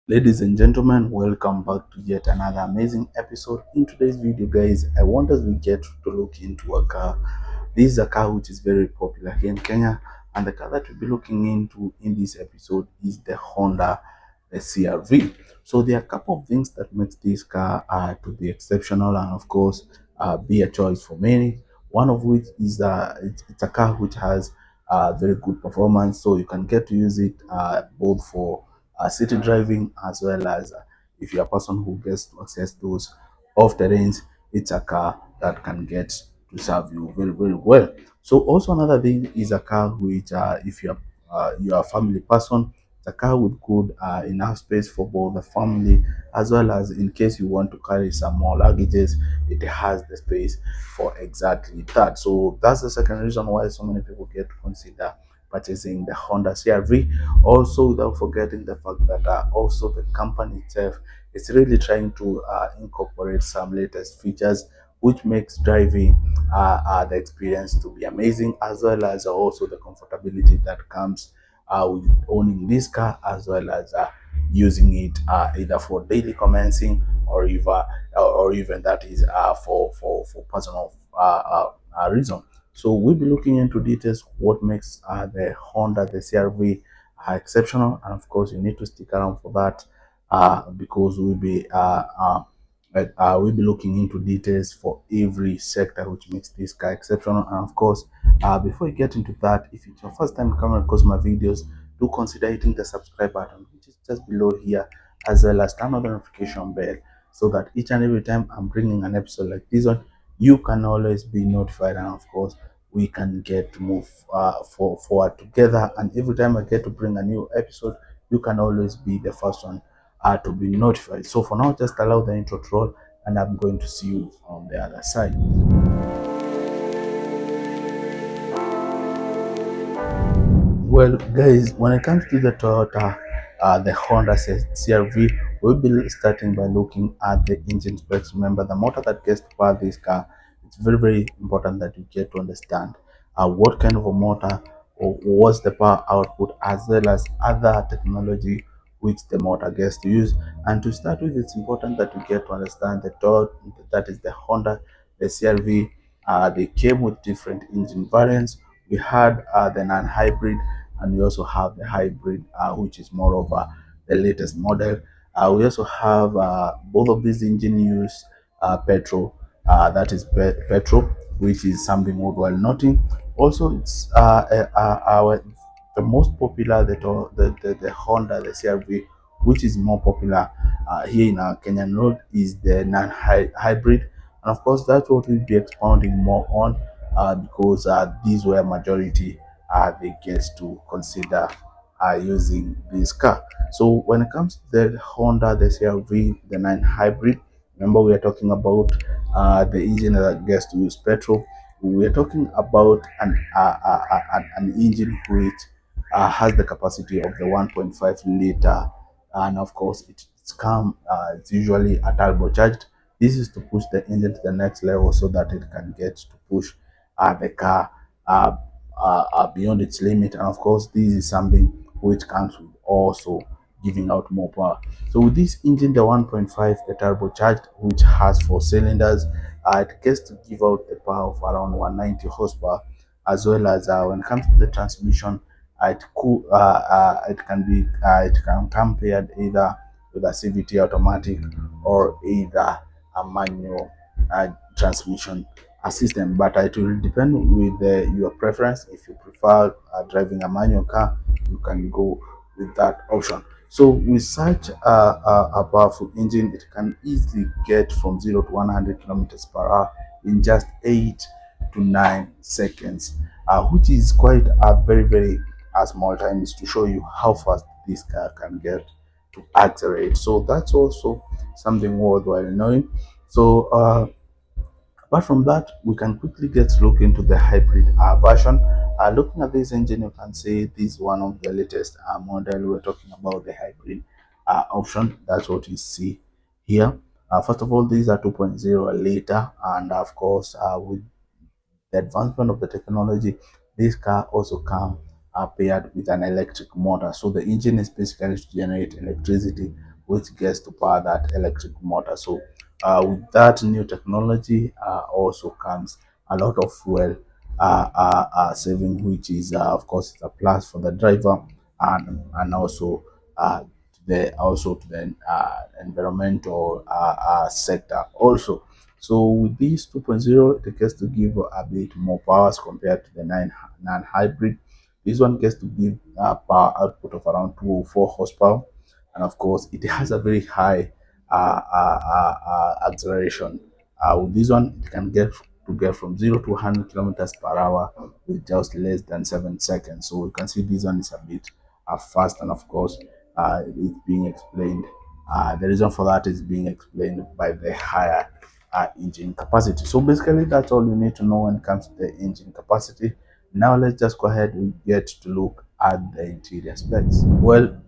Ladies and gentlemen, welcome back to yet another amazing episode. In today's video, guys, I want us to get to look into a car. This is a car which is very popular here in Kenya, and the car that we'll be looking into in this episode is the Honda CRV. So there are a couple of things that makes this car to be exceptional and of course be a choice for many. One of which is it's a car which has very good performance, so you can get to use it both for city driving as well as if you're a person who gets to access those off terrains. It's a car that can get to serve you very very well. So also another thing is a car which if you're a family person, it's a car with good enough space for both the family as well as in case you want to carry some more luggages, it has the space for exactly that. So that's the second reason why so many people get to consider purchasing the Honda CRV. Also, without forgetting the fact that also the company itself is really trying to incorporate some latest features which makes driving the experience to be amazing, as well as also the comfortability that comes with owning this car, as well as using it either for daily commencing or even that is for personal reason. So we'll be looking into details what makes the Honda the CRV exceptional, and of course you need to stick around for that because we'll be looking into details for every sector which makes this car exceptional. And of course, before you get into that, if it's your first time coming across my videos, do consider hitting the subscribe button, which is just below here, as well as turn on the notification bell so that each and every time I'm bringing an episode like this one, you can always be notified. And of course, we can get to move forward together. And every time I get to bring a new episode, you can always be the first one to be notified. So for now, just allow the intro to roll, and I'm going to see you on the other side. Well, guys, when it comes to the Toyota, the Honda CRV, we'll be starting by looking at the engine specs. Remember, the motor that gets to power this car, it's very, very important that you get to understand what kind of a motor or what's the power output, as well as other technology which the motor gets to use. And to start with, it's important that you get to understand the Toyota, that is the Honda, the CRV. They came with different engine variants. We had the non-hybrid, and we also have the hybrid, which is more of the latest model. We also have both of these engine use petrol, that is petrol, which is something worthwhile noting. Also, it's our the most popular the Honda, the CRV, which is more popular here in our Kenyan road, is the non-hybrid, and of course that's what we'll be expounding more on because these were majority they get to consider using this car. So when it comes to the Honda, the CRV, the 9 hybrid, remember we are talking about the engine that gets to use petrol. We are talking about an engine which has the capacity of the 1.5 liter, and of course it's usually a turbocharged. This is to push the engine to the next level so that it can get to push the car uh, beyond its limit. And of course, this is something which comes with also giving out more power. So with this engine, the 1.5, the turbocharged, which has 4 cylinders, it gets to give out the power of around 190 horsepower, as well as when it comes to the transmission, it can come paired either with a CVT automatic or either a manual transmission system, but it will depend with your preference. If you prefer driving a manual car, you can go with that option. So with such a powerful engine, it can easily get from 0 to 100 kilometers per hour in just 8 to 9 seconds, which is quite a very very small time to show you how fast this car can get to accelerate. So that's also something worthwhile knowing. So apart from that, we can quickly get to look into the hybrid version. Looking at this engine, you can see this is one of the latest model. We're talking about the hybrid option. That's what you see here. First of all, these are 2.0 liter, and of course, with the advancement of the technology, this car also comes paired with an electric motor. So the engine is basically to generate electricity which gets to power that electric motor. So with that new technology also comes a lot of fuel saving, which is of course it's a plus for the driver, and also to the environmental sector also. So with this 2.0, it gets to give a bit more powers compared to the 9 hybrid. This one gets to give power output of around 204 horsepower, and of course it has a very high acceleration. With this one, it can get from 0 to 100 kilometers per hour with just less than 7 seconds. So you can see this one is a bit fast, and of course, it's being explained. The reason for that is being explained by the higher engine capacity. So basically, that's all you need to know when it comes to the engine capacity. Now let's just go ahead and get to look at the interior specs. Well,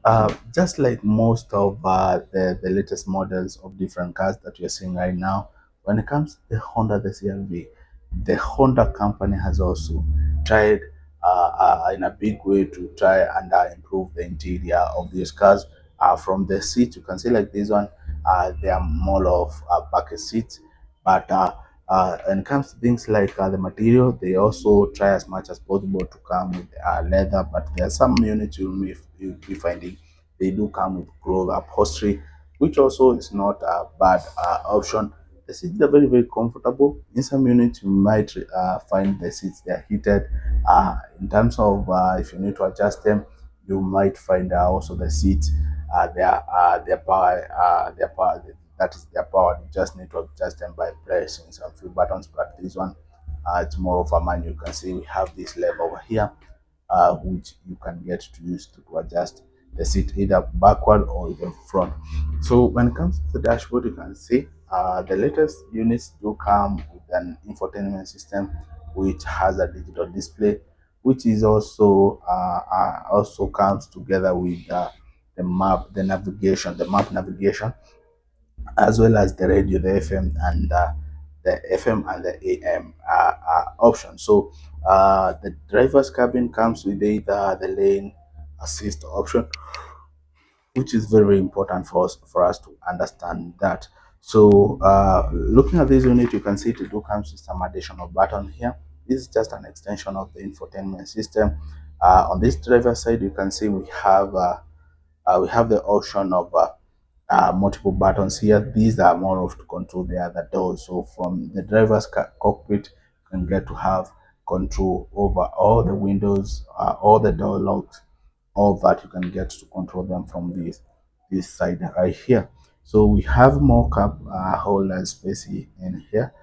just like most of the latest models of different cars that you're seeing right now, when it comes to the Honda, the CRV, the Honda company has also tried in a big way to try and improve the interior of these cars. From the seat, you can see like this one, they are more of bucket seats, but when it comes to things like the material, they also try as much as possible to come with leather. But there are some units you'll be finding they do come with cloth upholstery, which also is not a bad option. The seats are very comfortable. In some units, you might find the seats they are heated. In terms of if you need to adjust them, you might find also the seats their power, that is their power. You just need to adjust them by pressing some few buttons. But this one, it's more of a manual. You can see we have this lever over here, which you can get to use to adjust the seat either backward or even front. So when it comes to the dashboard, you can see the latest units do come with an infotainment system which has a digital display, which is also comes together with the map navigation, as well as the radio, the FM and the AM option. So the driver's cabin comes with either the lane assist option, which is very important for us to understand that. So looking at this unit, you can see it do comes with some additional button here. This is just an extension of the infotainment system. On this driver side, you can see we have the option of multiple buttons here. These are more of to control the other doors. So from the driver's cockpit, you can get to have control over all the windows, all the door locks, all that you can get to control them from this side right here. So we have more cup holder space in here.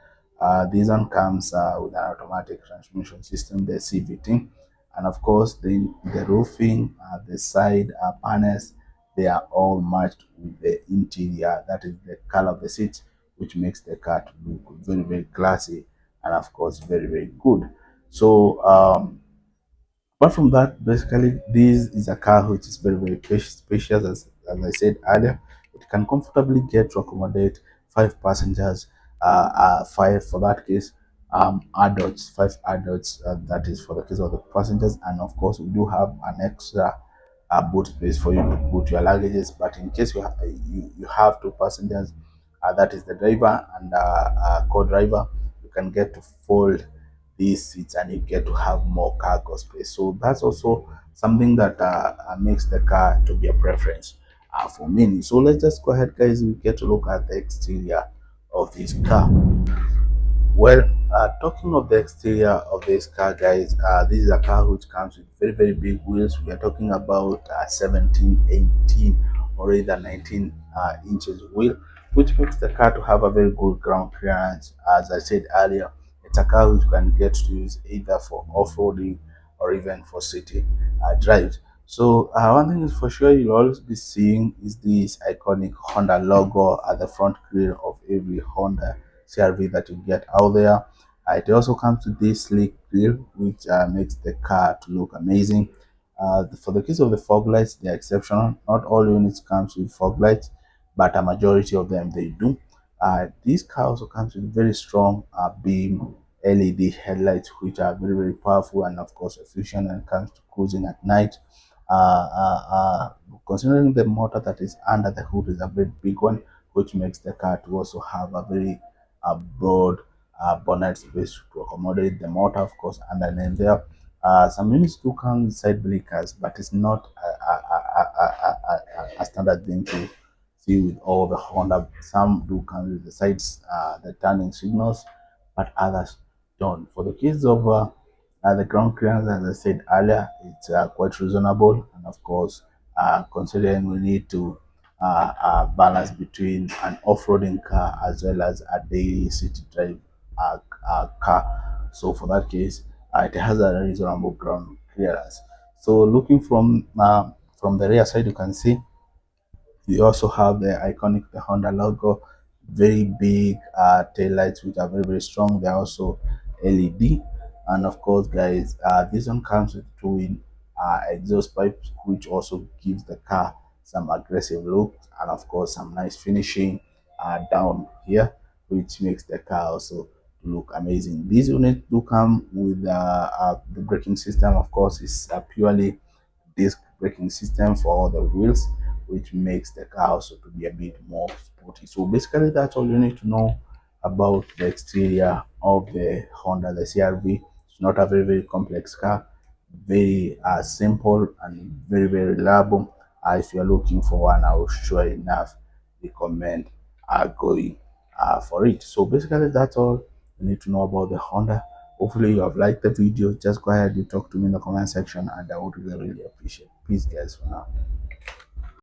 This one comes with an automatic transmission system, the CVT, and of course the roofing, the side panels, they are all matched with the interior. That is the color of the seats, which makes the car to look very classy and of course very good. So apart from that, basically, this is a car which is very spacious, as I said earlier. It can comfortably get to accommodate 5 passengers, five for that case, adults, 5 adults. That is for the case of the passengers, and of course, we do have an extra boot space for you to put your luggages. But in case you have 2 passengers, that is the driver and co-driver, you can get to fold these seats and you get to have more cargo space. So that's also something that makes the car to be a preference for many. So let's just go ahead, guys. We get to look at the exterior of this car. Well, talking of the exterior of this car, guys, this is a car which comes with very big wheels. We are talking about 17, 18, or either 19 inches wheel, which makes the car to have a very good ground clearance. As I said earlier, it's a car which you can get to use either for off-roading or even for city drives. So one thing is for sure you'll always be seeing is this iconic Honda logo at the front grille of every Honda CRV that you get out there. It also comes with this sleek grille, which makes the car to look amazing. For the case of the fog lights, they are exceptional. Not all units comes with fog lights, but a majority of them they do. This car also comes with very strong beam LED headlights, which are very powerful and of course efficient when it comes to cruising at night. considering the motor that is under the hood is a very big one, which makes the car to also have a very broad bonnet space to accommodate the motor, of course, underneath there. Some units do come with side blinkers, but it's not a standard thing to see with all the Honda. Some do come with the sides, the turning signals, but others don't. For the case of the ground clearance, as I said earlier, it's quite reasonable, and of course, considering we need to balance between an off-roading car as well as a daily city drive car. So for that case, it has a reasonable ground clearance. So looking from the rear side, you can see you also have the iconic the Honda logo, very big tail lights which are very very strong. They're also LED, and of course, guys, this one comes with twin exhaust pipes, which also gives the car some aggressive look, and of course, some nice finishing down here, which makes the car also look amazing. These units do come with the braking system. Of course, is purely disc braking system for all the wheels, which makes the car also to be a bit more sporty. So basically, that's all you need to know about the exterior of the Honda, the CRV. It's not a very very complex car, very simple and very very reliable. If you're looking for one, I will sure enough recommend going for it. So basically, that's all you need to know about the Honda. Hopefully, you have liked the video. Just go ahead and talk to me in the comment section, and I would really, really appreciate it. Peace, guys, for now.